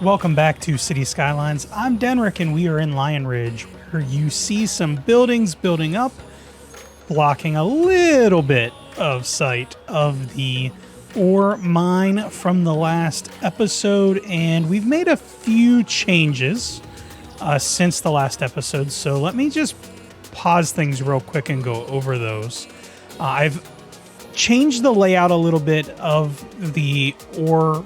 Welcome back to Cities Skylines. I'm Dennrick and we are in Lion Ridge, where you see some buildings building up, blocking a little bit of sight of the ore mine from the last episode, and we've made a few changes since the last episode, so let me just pause things real quick and go over those. I've changed the layout a little bit of the ore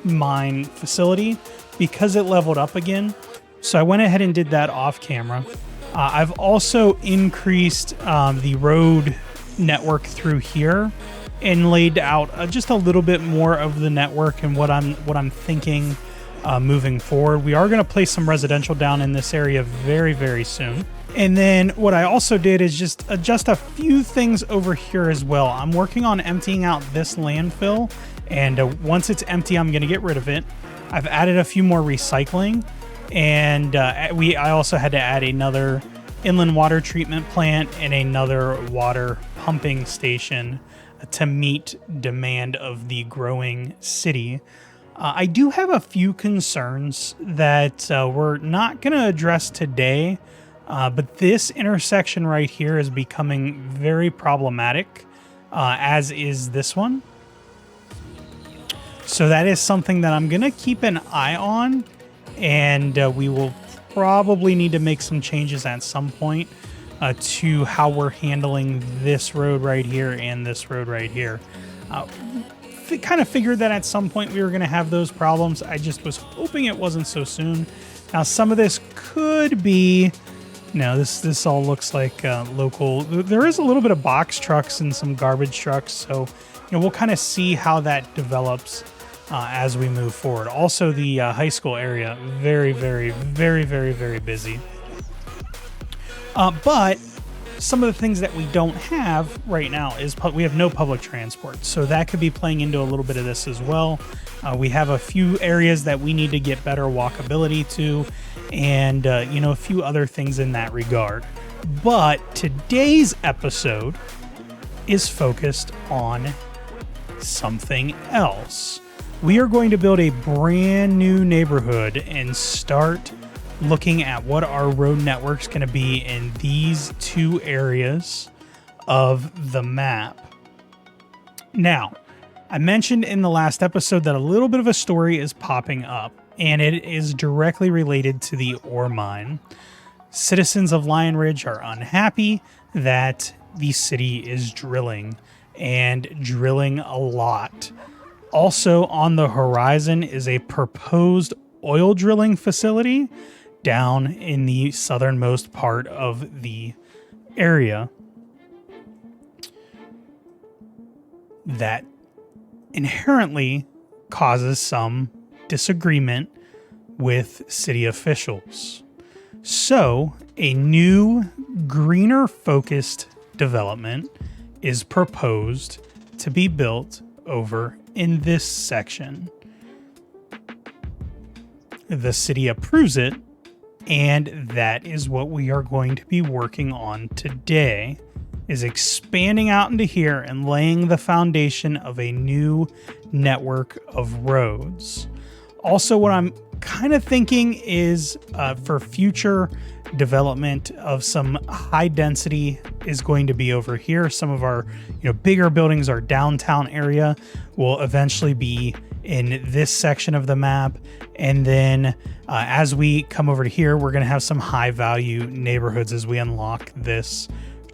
mine facility because it leveled up again. So I went ahead and did that off camera. I've also increased the road network through here and laid out just a little bit more of the network and what I'm thinking moving forward. We are going to place some residential down in this area very, very soon. And then what I also did is just adjust a few things over here as well. I'm working on emptying out this landfill, and once it's empty, I'm going to get rid of it. I've added a few more recycling, and I also had to add another inland water treatment plant and another water pumping station to meet demand of the growing city. I do have a few concerns that we're not going to address today, but this intersection right here is becoming very problematic, as is this one. So that is something that I'm going to keep an eye on, and we will probably need to make some changes at some point to how we're handling this road right here and this road right here. Kind of figured that at some point we were going to have those problems. I just was hoping it wasn't so soon. Now, some of this could be... No, this all looks like local. There is a little bit of box trucks and some garbage trucks, so we'll kind of see how that develops as we move forward. Also, the high school area, very, very, very, very, very busy. But some of the things that we don't have right now is we have no public transport, so that could be playing into a little bit of this as well. We have a few areas that we need to get better walkability to, and a few other things in that regard. But today's episode is focused on something else. We are going to build a brand new neighborhood and start looking at what our road network's going to be in these two areas of the map. Now, I mentioned in the last episode that a little bit of a story is popping up, and it is directly related to the ore mine. Citizens of Lion Ridge are unhappy that the city is drilling, and drilling a lot. Also on the horizon is a proposed oil drilling facility down in the southernmost part of the area that inherently causes some disagreement with city officials. So, a new, greener-focused development is proposed to be built over in this section. The city approves it, and that is what we are going to be working on today, is expanding out into here and laying the foundation of a new network of roads. Also, what I'm kind of thinking is for future development of some high density is going to be over here. Some of our bigger buildings, our downtown area, will eventually be in this section of the map. And then as we come over to here, we're going to have some high value neighborhoods as we unlock this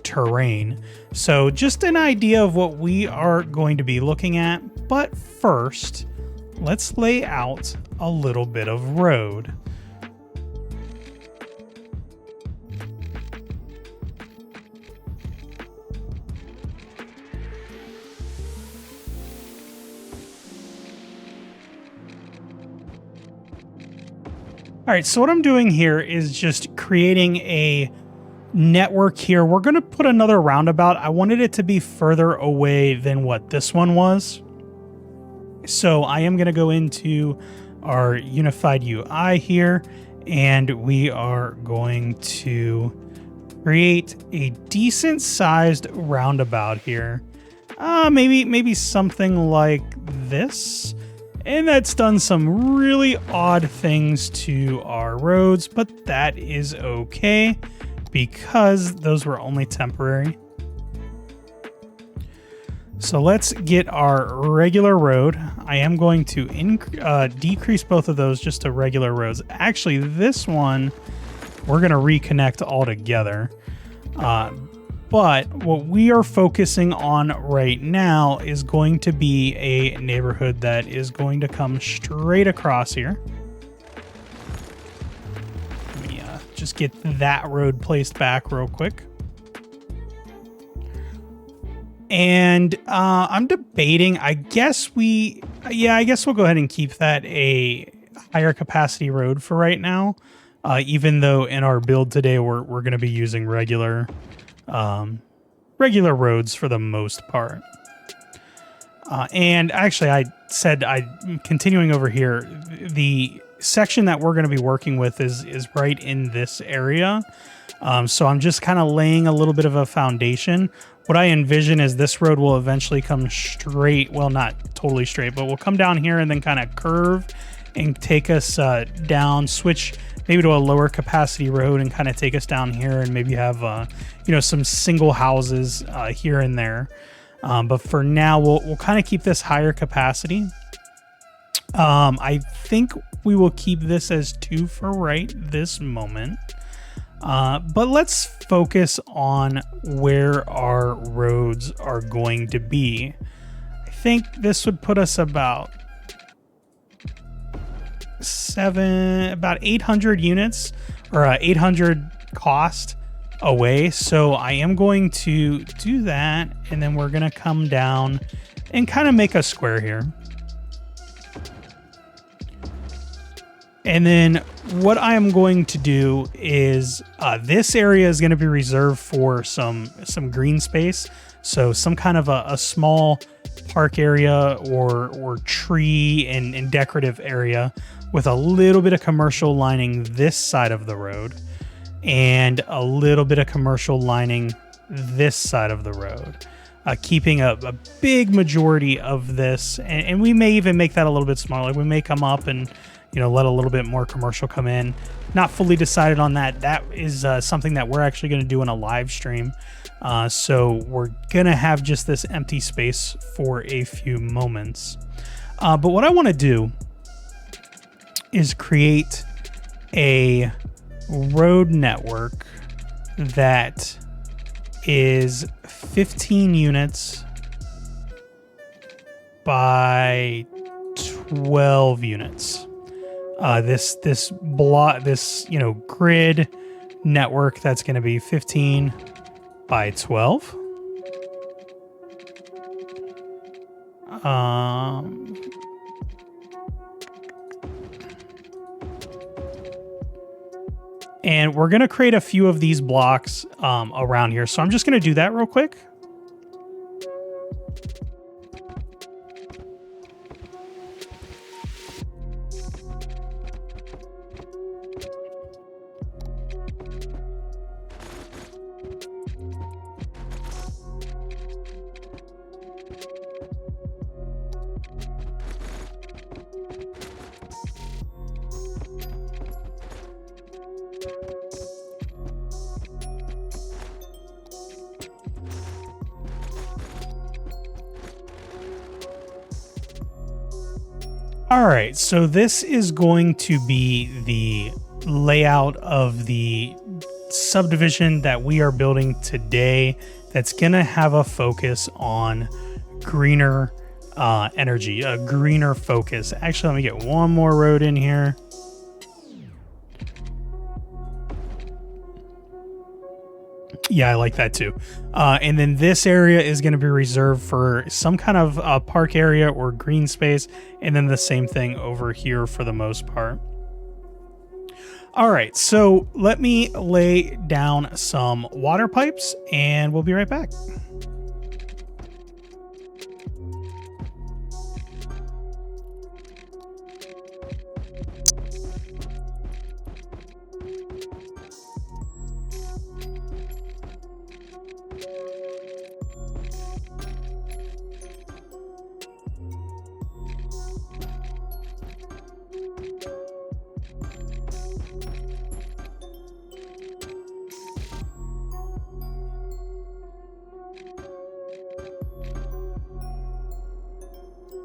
terrain. So just an idea of what we are going to be looking at. But first, let's lay out a little bit of road. All right, so what I'm doing here is just creating a network here. We're going to put another roundabout. I wanted it to be further away than what this one was. So I am going to go into our unified UI here, and we are going to create a decent sized roundabout here. Maybe something like this. And that's done some really odd things to our roads, but that is okay because those were only temporary. So let's get our regular road. I am going to decrease both of those just to regular roads. Actually, this one, we're going to reconnect all together. But what we are focusing on right now is going to be a neighborhood that is going to come straight across here. Let me just get that road placed back real quick. And I'm debating, I guess we'll go ahead and keep that a higher capacity road for right now. Even though in our build today, we're going to be using regular roads for the most part. And actually, I'm continuing over here. The section that we're going to be working with is right in this area. So I'm just kind of laying a little bit of a foundation. What I envision is this road will eventually come straight, well, not totally straight, but we'll come down here and then kind of curve and take us down, switch maybe to a lower capacity road and kind of take us down here and maybe have, some single houses here and there. But for now, we'll kind of keep this higher capacity. I think we will keep this as 2 for right this moment. But let's focus on where our roads are going to be. I think this would put us about 800 units or 800 cost away. So I am going to do that, and then we're going to come down and kind of make a square here. And then what I am going to do is this area is going to be reserved for some green space. So some kind of a small park area or tree and decorative area with a little bit of commercial lining this side of the road and a little bit of commercial lining this side of the road. Keeping a big majority of this, and we may even make that a little bit smaller. We may come up and let a little bit more commercial come in. Not fully decided on that. That is something that we're actually going to do in a live stream. So we're going to have just this empty space for a few moments. But what I want to do is create a road network that is 15 units by 12 units. This grid network that's going to be 15 by 12. And we're going to create a few of these blocks around here. So I'm just going to do that real quick. All right, so this is going to be the layout of the subdivision that we are building today that's going to have a focus on greener energy, a greener focus. Actually, let me get one more road in here. Yeah, I like that too. And then this area is going to be reserved for some kind of park area or green space. And then the same thing over here for the most part. All right, so let me lay down some water pipes and we'll be right back.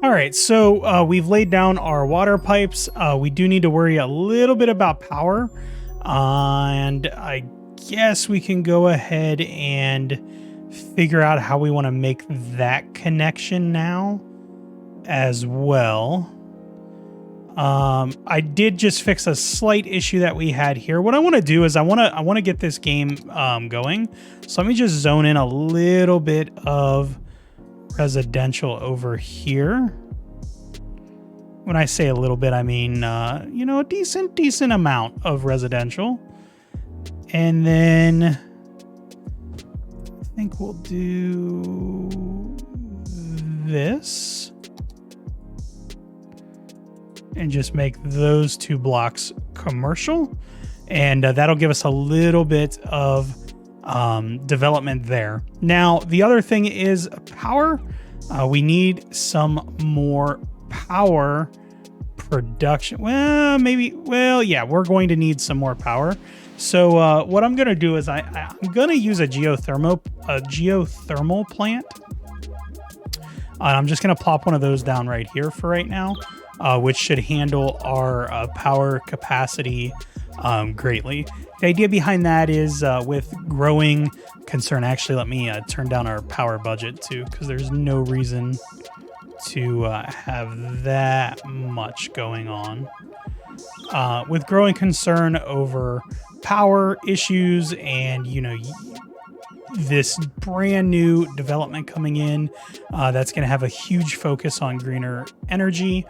All right, so we've laid down our water pipes. We do need to worry a little bit about power. And I guess we can go ahead and figure out how we want to make that connection now as well. I did just fix a slight issue that we had here. What I want to do is I want to get this game going. So let me just zone in a little bit of residential over here. When I say a little bit, I mean, you know, a decent amount of residential. And then I think we'll do this. And just make those 2 blocks commercial. And that'll give us a little bit of development there. Now, the other thing is power. We need some more power production. Well, maybe. Well, yeah, we're going to need some more power. So what I'm going to do is I'm going to use a geothermal plant. I'm just going to plop one of those down right here for right now. Which should handle our power capacity greatly. The idea behind that is with growing concern. Actually, let me turn down our power budget too, because there's no reason to have that much going on. With growing concern over power issues and, you know, this brand new development coming in that's going to have a huge focus on greener energy,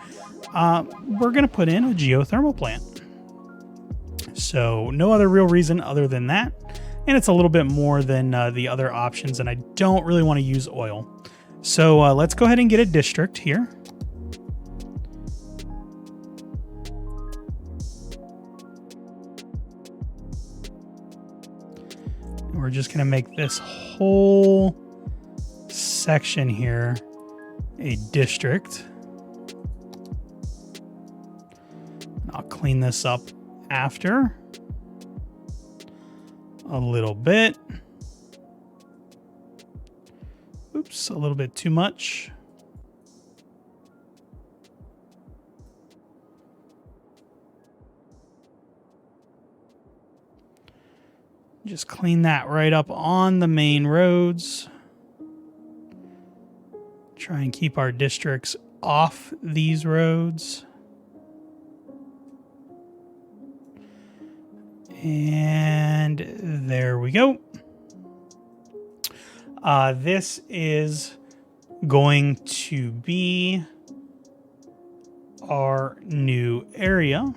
we're going to put in a geothermal plant. So no other real reason other than that. And it's a little bit more than the other options. And I don't really want to use oil. So let's go ahead and get a district here. And we're just going to make this whole section here a district. I'll clean this up after a little bit. Oops, a little bit too much. Just clean that right up on the main roads. Try and keep our districts off these roads. And there we go. This is going to be our new area.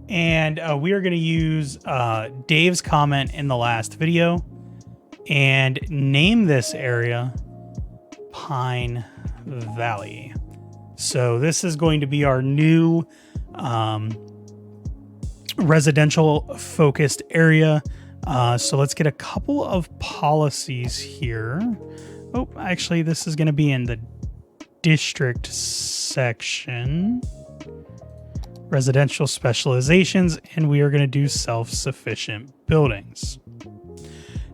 And we are going to use Dave's comment in the last video and name this area Pine Valley. So this is going to be our new residential focused area. So let's get a couple of policies here. Oh, actually, this is going to be in the district section. Residential specializations, and we are going to do self-sufficient buildings.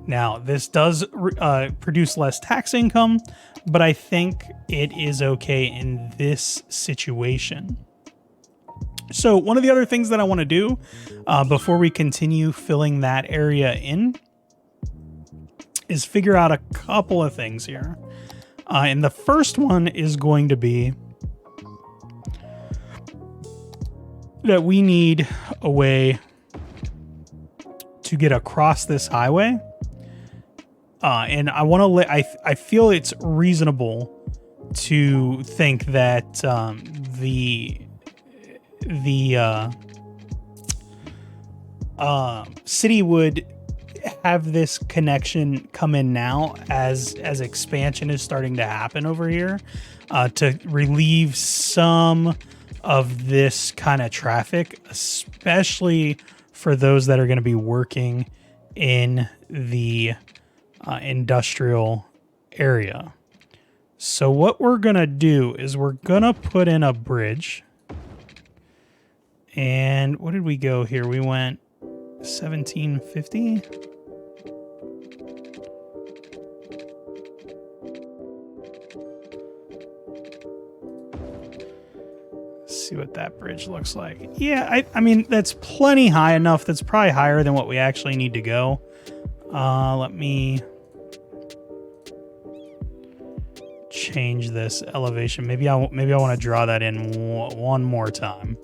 Now, this does produce less tax income, but I think it is okay in this situation. So one of the other things that I want to do before we continue filling that area in is figure out a couple of things here. And the first one is going to be that we need a way to get across this highway. And I want to I feel it's reasonable to think that the city would have this connection come in now as expansion is starting to happen over here to relieve some of this kind of traffic, especially for those that are going to be working in the industrial area. So what we're going to do is we're going to put in a bridge And what did we go here? We went 1750. See what that bridge looks like. Yeah, I mean, that's plenty high enough. That's probably higher than what we actually need to go. Let me change this elevation. Maybe I want to draw that in one more time.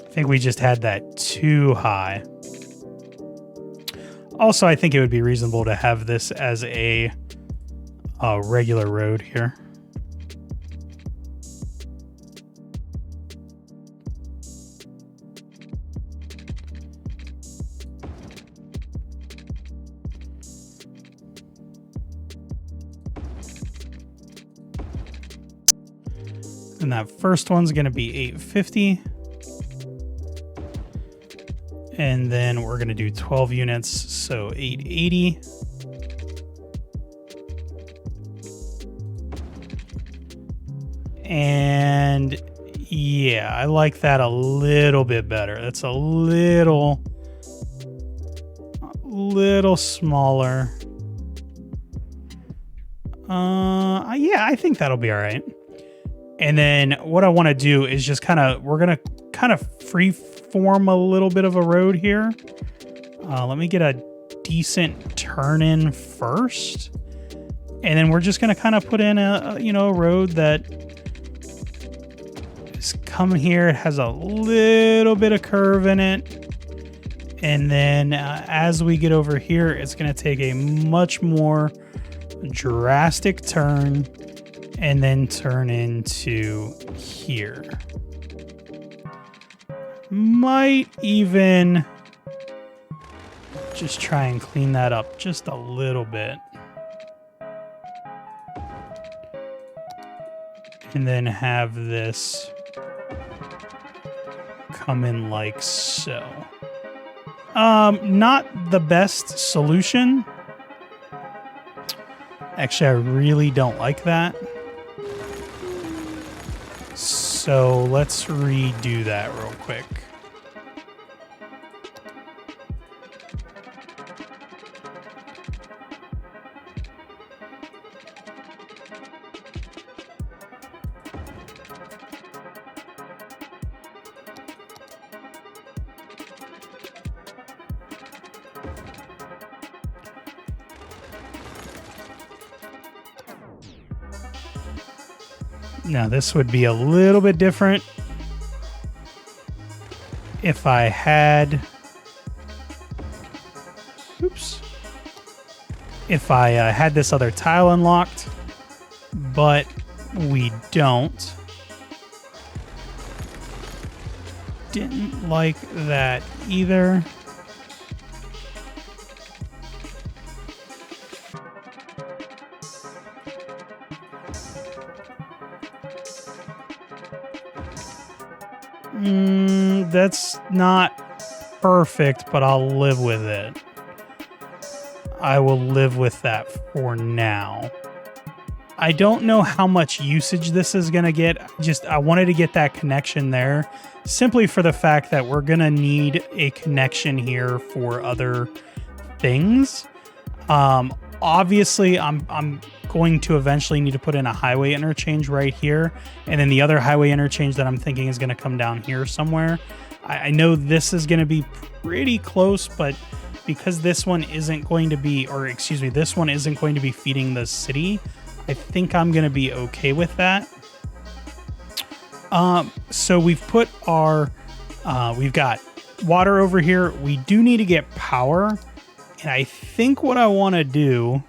I think we just had that too high. Also, I think it would be reasonable to have this as a regular road here. And that first one's going to be 850. And then we're going to do 12 units, so 880. And yeah, I like that a little bit better. That's a little smaller. Yeah, I think that'll be all right. And then what I want to do is just we're going to kind of free form a little bit of a road here. Let me get a decent turn in first. And then we're just going to kind of put in a road that is coming here. It has a little bit of curve in it. And then as we get over here, it's going to take a much more drastic turn and then turn into here. Might even just try and clean that up just a little bit. And then have this come in like so. Not the best solution. Actually, I really don't like that. So let's redo that real quick. Now this would be a little bit different if I had, if I had this other tile unlocked, but we don't. Didn't like that either. That's not perfect, but I'll live with it. I will live with that for now. I don't know how much usage this is going to get. I wanted to get that connection there simply for the fact that we're going to need a connection here for other things. Obviously, I'm going to eventually need to put in a highway interchange right here. And then the other highway interchange that I'm thinking is going to come down here somewhere. I know this is going to be pretty close, but because this one isn't going to be, this one isn't going to be feeding the city, I think I'm going to be okay with that. So we've put our, we've got water over here. We do need to get power. And I think what I want to do,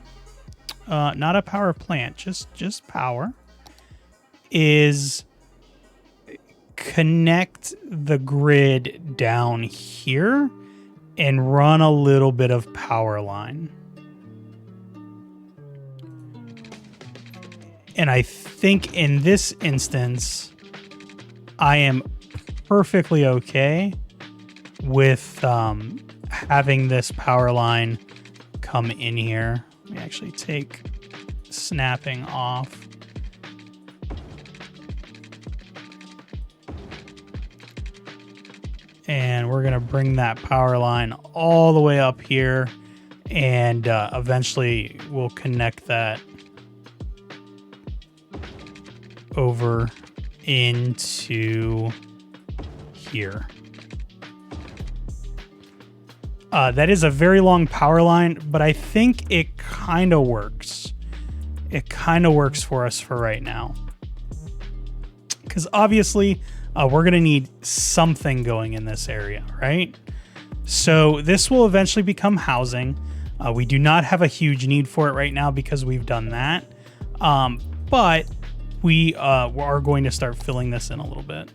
not a power plant, just power, is connect the grid down here and run a little bit of power line. And I think in this instance, I am perfectly okay with having this power line come in here. Let me actually take snapping off. And we're going to bring that power line all the way up here. And eventually we'll connect that over into here. That is a very long power line, but I think it kind of works. It kind of works for us for right now. Because obviously, we're going to need something going in this area, right? So this will eventually become housing. We do not have a huge need for it right now because we've done that. But we are going to start filling this in a little bit.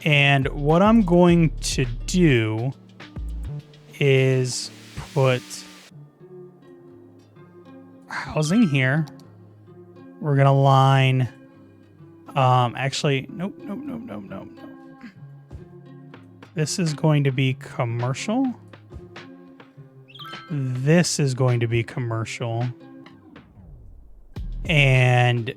And what I'm going to do is put housing here. We're going to line, actually, nope. This is going to be commercial. This is going to be commercial. And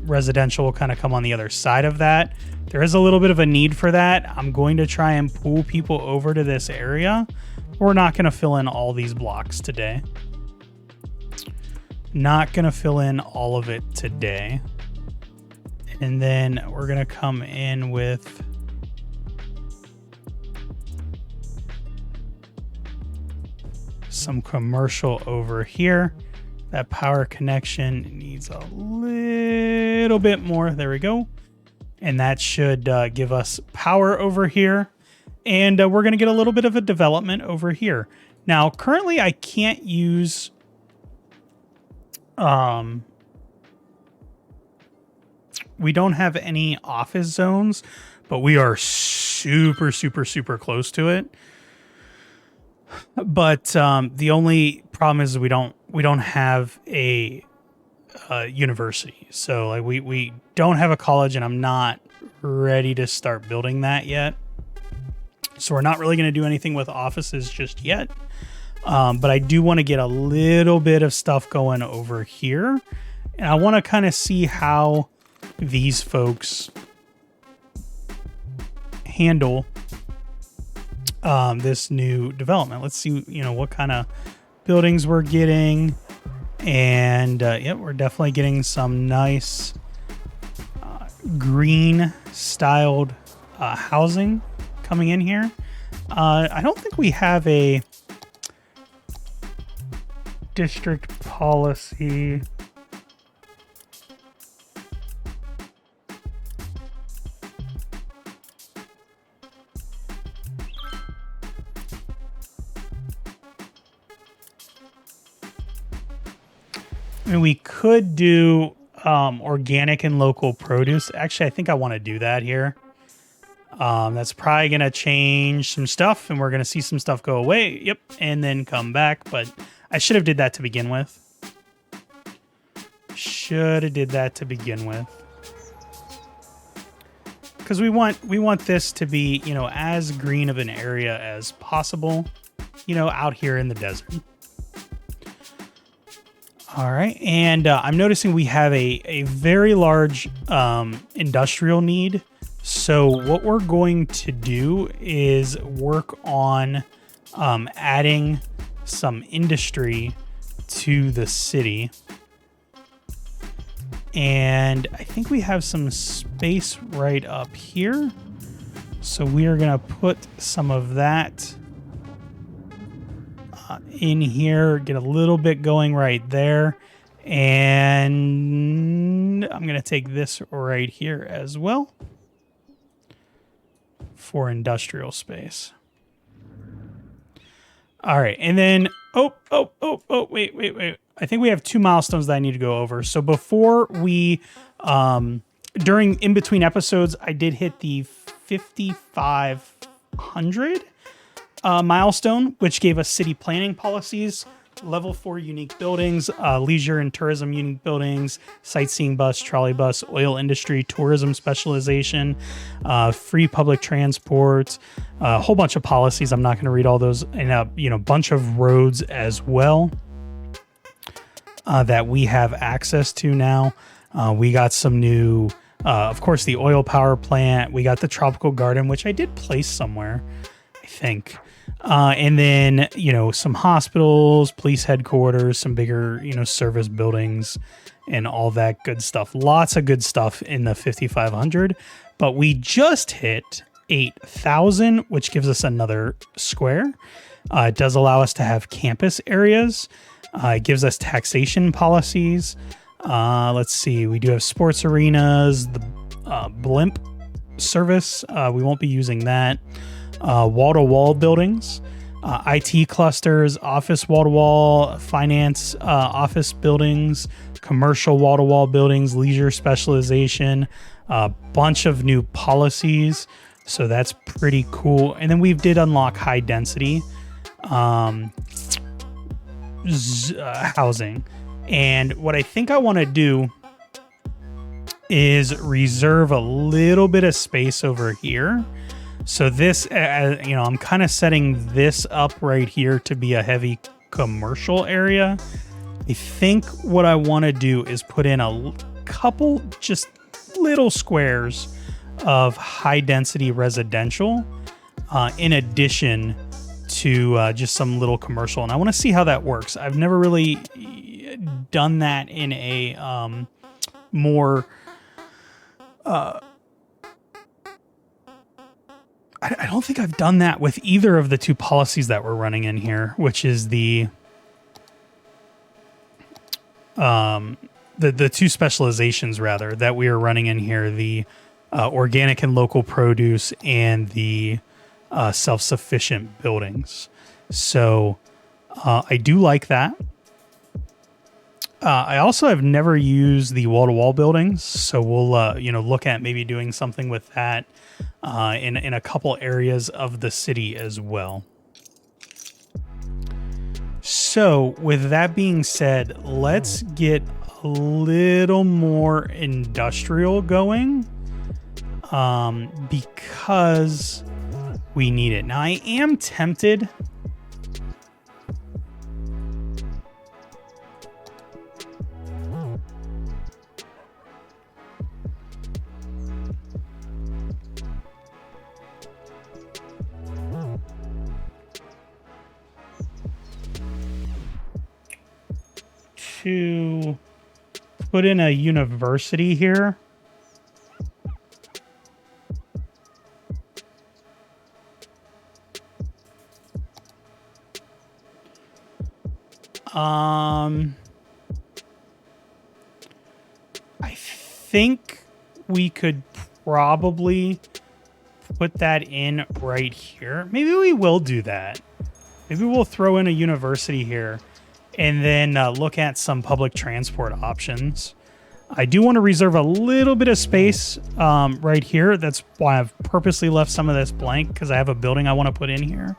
residential will kind of come on the other side of that. There is a little bit of a need for that. I'm going to try and pull people over to this area. We're not going to fill in all these blocks today. Not going to fill in all of it today. And then we're going to come in with some commercial over here. That power connection needs a little bit more. There we go. And that should give us power over here. And we're going to get a little bit of a development over here. Now, currently, I can't use... we don't have any office zones, but we are super close to it. But the only problem is we don't have a university. So like we don't have a college, and I'm not ready to start building that yet. So we're not really going to do anything with offices just yet. But I do want to get a little bit of stuff going over here. And I want to kind of see how these folks handle this new development. Let's see, what kind of buildings we're getting. And yeah, we're definitely getting some nice green styled housing coming in here. I don't think we have a district policy. I mean, we could do organic and local produce. Actually, I think I want to do that here. That's probably going to change some stuff, and we're going to see some stuff go away. Yep, and then come back. But I should have did that to begin with. Should have did that to begin with. Because we want this to be, as green of an area as possible, out here in the desert. All right, and I'm noticing we have a very large industrial need. So what we're going to do is work on adding some industry to the city. And I think we have some space right up here. So we are going to put some of that in here, get a little bit going right there. And I'm going to take this right here as well for industrial space. All right. And then, wait. I think we have 2 milestones that I need to go over. So before we, in between episodes, I did hit the 5,500 milestone, which gave us city planning policies, level 4 unique buildings, leisure and tourism unique buildings, sightseeing bus, trolley bus, oil industry, tourism specialization, free public transport, a whole bunch of policies. I'm not going to read all those, and a bunch of roads as well that we have access to now. We got some new Of course, the oil power plant. We got the tropical garden, which I did place somewhere, I think. And then, some hospitals, police headquarters, some bigger, service buildings, and all that good stuff. Lots of good stuff in the 5,500. But we just hit 8,000, which gives us another square. It does allow us to have campus areas. It gives us taxation policies. Let's see. We do have sports arenas, the blimp service. We won't be using that. Wall-to-wall buildings, IT clusters, office wall-to-wall, finance office buildings, commercial wall-to-wall buildings, leisure specialization, a bunch of new policies. So that's pretty cool. And then we did unlock high density housing. And what I think I want to do is reserve a little bit of space over here. So this, I'm kind of setting this up right here to be a heavy commercial area. I think what I want to do is put in a couple just little squares of high density residential in addition to just some little commercial. And I want to see how that works. I've never really done that in a more... I don't think I've done that with either of the two policies that we're running in here, which is the two specializations rather that we are running in here, the organic and local produce and the self-sufficient buildings. So I do like that. I also have never used the wall-to-wall buildings, so we'll look at maybe doing something with that in a couple areas of the city as well. So with that being said, let's get a little more industrial going because we need it. Now I am tempted to put in a university here. I think we could probably put that in right here. Maybe we will do that. Maybe we'll throw in a university here and then look at some public transport options. I do want to reserve a little bit of space right here. That's why I've purposely left some of this blank, because I have a building I want to put in here,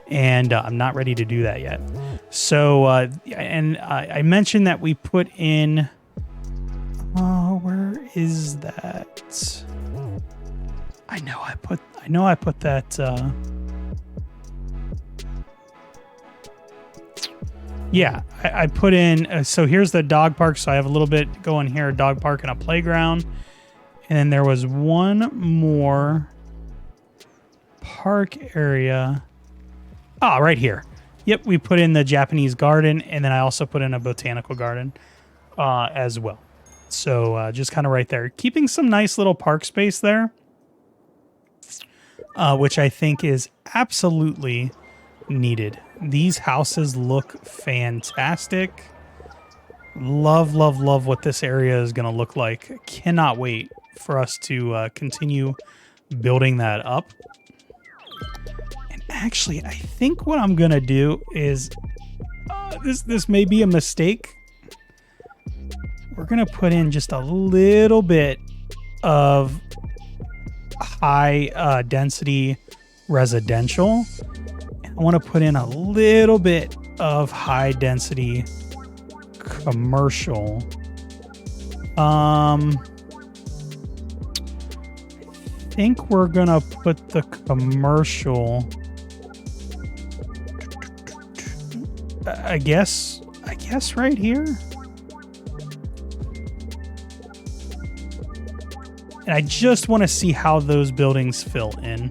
and I'm not ready to do that yet. So, I mentioned that we put in... where is that? I know I put that... Yeah, I put in, so here's the dog park. So I have a little bit going here, a dog park and a playground. And then there was one more park area. Ah, right here. Yep, we put in the Japanese garden, and then I also put in a botanical garden as well. So just kind of right there. Keeping some nice little park space there, which I think is absolutely needed. These houses look fantastic. Love, love, love what this area is going to look like. Cannot wait for us to continue building that up. And actually, I think what I'm going to do is, this may be a mistake. We're going to put in just a little bit of high density residential. I want to put in a little bit of high density commercial. I think we're gonna put the commercial. I guess right here. And I just want to see how those buildings fill in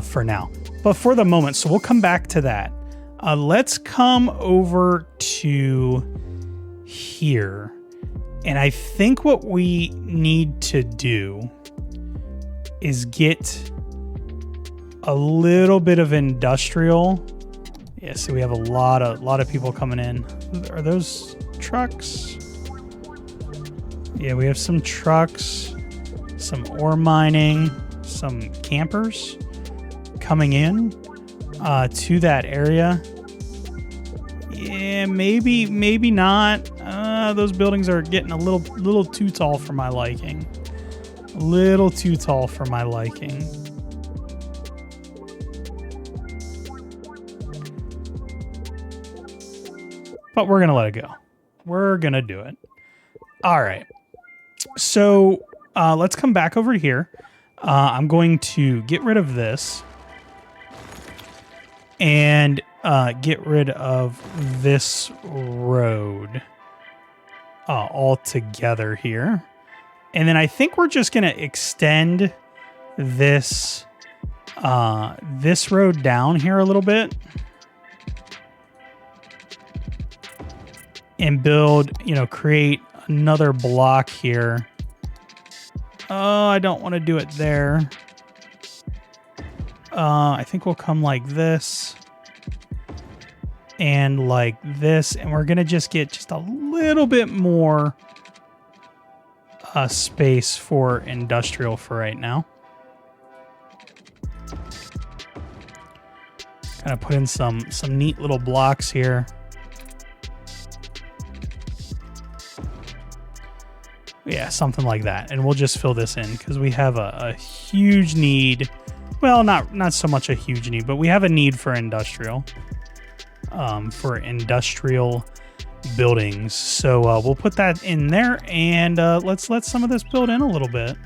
for now. But for the moment, so we'll come back to that. Let's come over to here. And I think what we need to do is get a little bit of industrial. Yeah, so we have a lot of people coming in. Are those trucks? Yeah, we have some trucks, some ore mining, some campers coming in to that area. Yeah, maybe not. Those buildings are getting a little too tall for my liking. A little too tall for my liking. But we're gonna let it go. We're gonna do it. All right. So let's come back over here. I'm going to get rid of this and get rid of this road altogether here. And then I think we're just going to extend this this road down here a little bit and build, create another block here. Oh, I don't want to do it there. I think we'll come like this and like this, and we're going to just get just a little bit more space for industrial for right now. Kind of put in some neat little blocks here. Yeah, something like that. And we'll just fill this in because we have a huge need. Well, not so much a huge need, but we have a need for industrial. For industrial buildings. So we'll put that in there, and let's let some of this build in a little bit.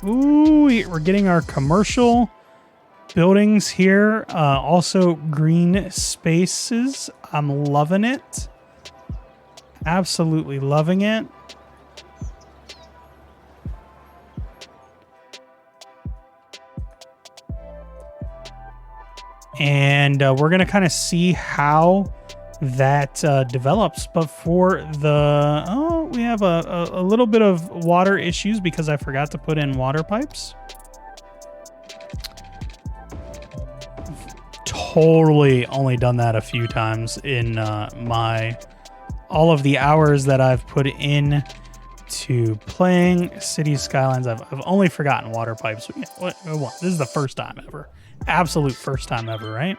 Ooh, we're getting our commercial buildings here. Also green spaces. I'm loving it. Absolutely loving it. And we're going to kind of see how that develops. But for the... we have a little bit of water issues because I forgot to put in water pipes. Totally only done that a few times in all of the hours that I've put in to playing Cities Skylines. I've only forgotten water pipes. What? This is the first time ever. Absolute first time ever, right?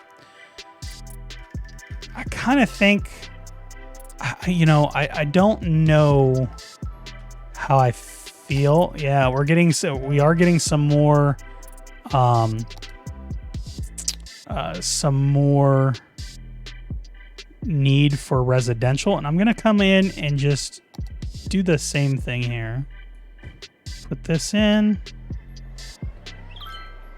I kind of think, I don't know how I feel. Yeah, we are getting some more need for residential, and I'm gonna come in and just do the same thing here. Put this in.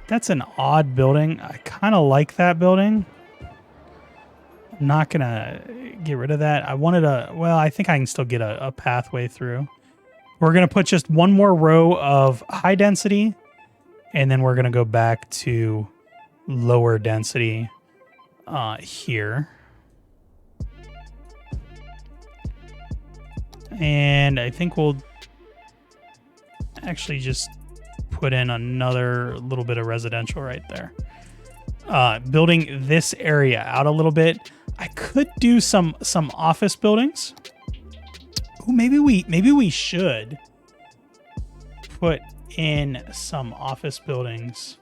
That's an odd building. I kind of like that building. I'm not gonna get rid of that. I think I can still get a pathway through. We're gonna put just one more row of high density, and then we're gonna go back to lower density here. And I think we'll actually just put in another little bit of residential right there. Building this area out a little bit. I could do some office buildings. Ooh, maybe we should put in some office buildings.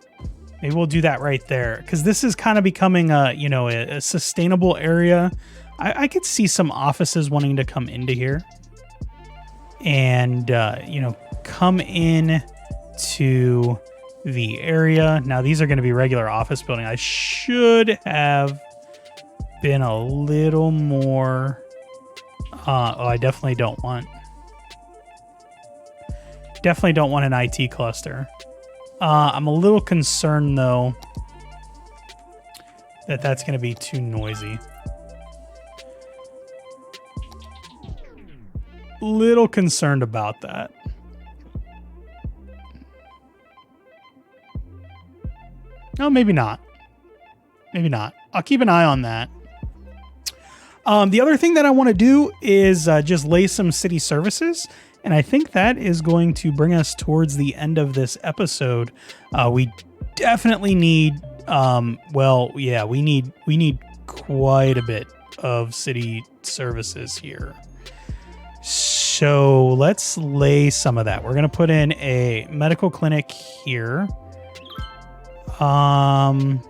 Maybe we'll do that right there, because this is kind of becoming a sustainable area. I could see some offices wanting to come into here and come in to the area. Now these are going to be regular office building. I should have been a little more I definitely don't want an IT cluster. I'm a little concerned though that that's going to be too noisy. little concerned about that. No, maybe not. Maybe not. I'll keep an eye on that. The other thing that I want to do is just lay some city services. And I think that is going to bring us towards the end of this episode. We definitely need, we need quite a bit of city services here. So let's lay some of that. We're going to put in a medical clinic here. I'm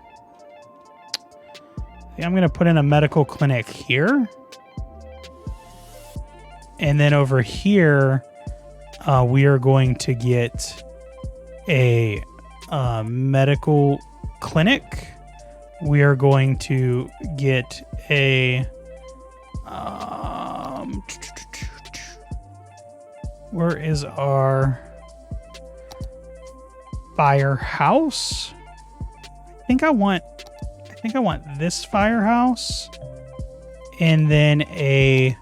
going to put in a medical clinic here. And then over here, we are going to get a medical clinic. We are going to get a... where is our firehouse? I think I want this firehouse, and then a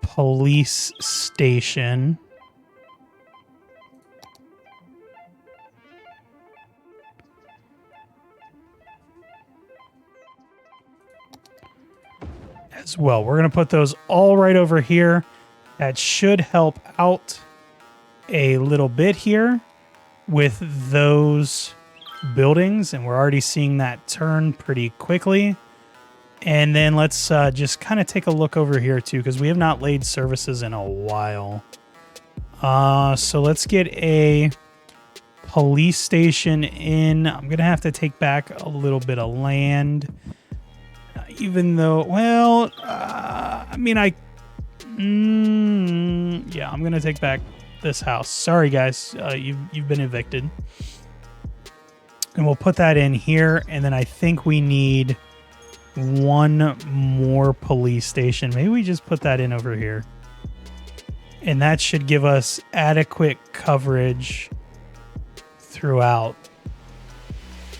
police station. As well. We're going to put those all right over here. That should help out a little bit here with those buildings, and we're already seeing that turn pretty quickly. And then let's just kind of take a look over here too, because we have not laid services in a while. So let's get a police station in. I'm gonna have to take back a little bit of land, even though, well, I mean, yeah, I'm gonna take back this house. Sorry guys, you've been evicted. And we'll put that in here, and then I think we need one more police station. Maybe we just put that in over here. And that should give us adequate coverage throughout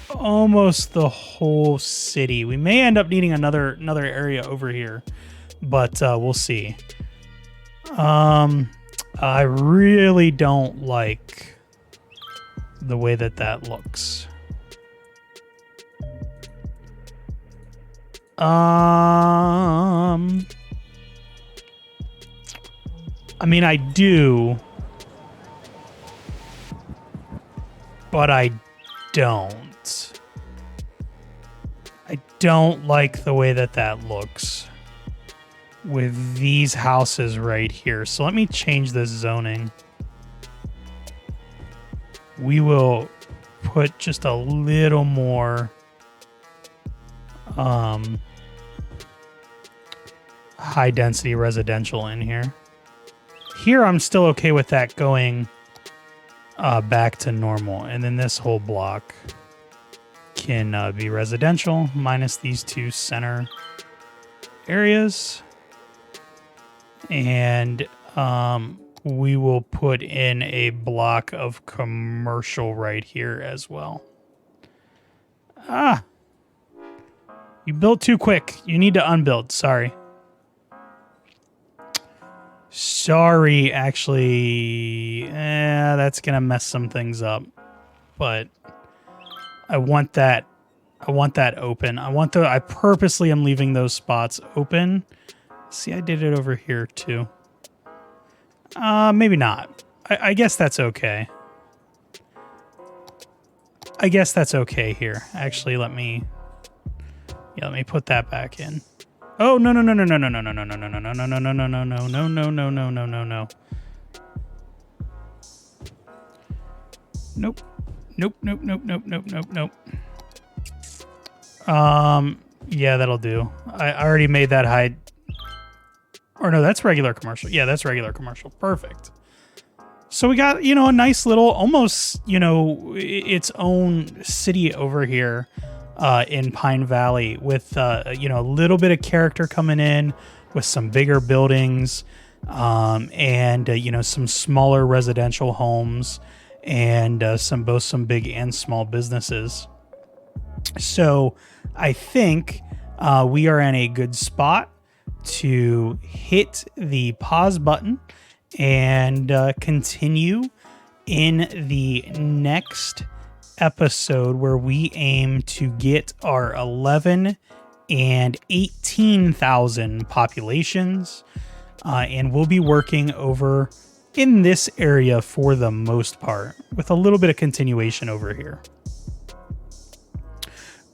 almost the whole city. We may end up needing another area over here, but we'll see. I really don't like the way that looks. I mean, I do, but I don't. I don't like the way that looks with these houses right here. So let me change this zoning. We will put just a little more high density residential in here. Here I'm still okay with that going back to normal, and then this whole block can be residential minus these two center areas. And we will put in a block of commercial right here as well. You built too quick. You need to unbuild. Sorry. Sorry, actually. That's going to mess some things up. But I want that open. I purposely am leaving those spots open. See, I did it over here too. Maybe not. I guess that's okay. I guess that's okay here. Actually, let me put that back in. Oh, no. Nope. Yeah, that'll do. I already made that high. Or no, that's regular commercial. Yeah, that's regular commercial. Perfect. So we got, a nice little, almost, its own city over here in Pine Valley with, a little bit of character coming in with some bigger buildings and, some smaller residential homes and both some big and small businesses. So I think we are in a good spot to hit the pause button and continue in the next episode, where we aim to get our 11 and 18,000 populations. And we'll be working over in this area for the most part, with a little bit of continuation over here.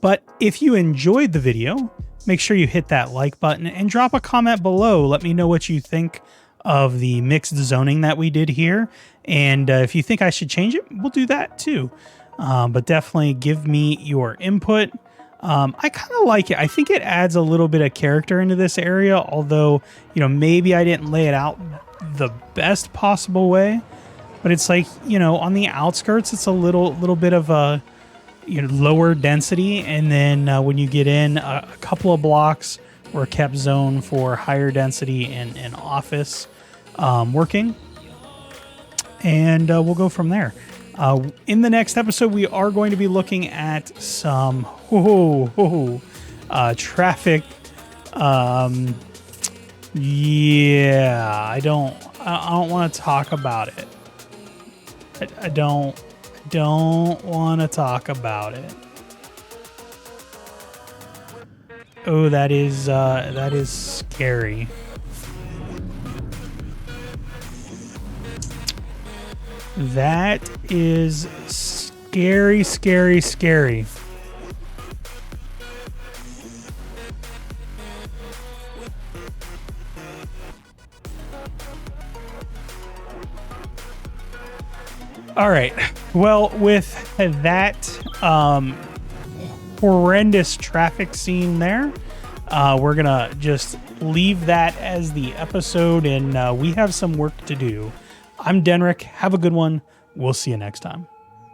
But if you enjoyed the video, make sure you hit that like button and drop a comment below. Let me know what you think of the mixed zoning that we did here. And if you think I should change it, we'll do that too. But definitely give me your input. I kind of like it. I think it adds a little bit of character into this area, although, you know, maybe I didn't lay it out the best possible way. But it's like, you know, on the outskirts, it's a little bit of a, you know, lower density, and then when you get in, a couple of blocks were kept zone for higher density and office working, and we'll go from there. In the next episode, we are going to be looking at some traffic. Yeah, I don't want to talk about it. I don't want to talk about it. Oh, that is scary. That is scary, scary, scary. All right. Well, with that horrendous traffic scene there, we're going to just leave that as the episode, and we have some work to do. I'm Dennrick. Have a good one. We'll see you next time.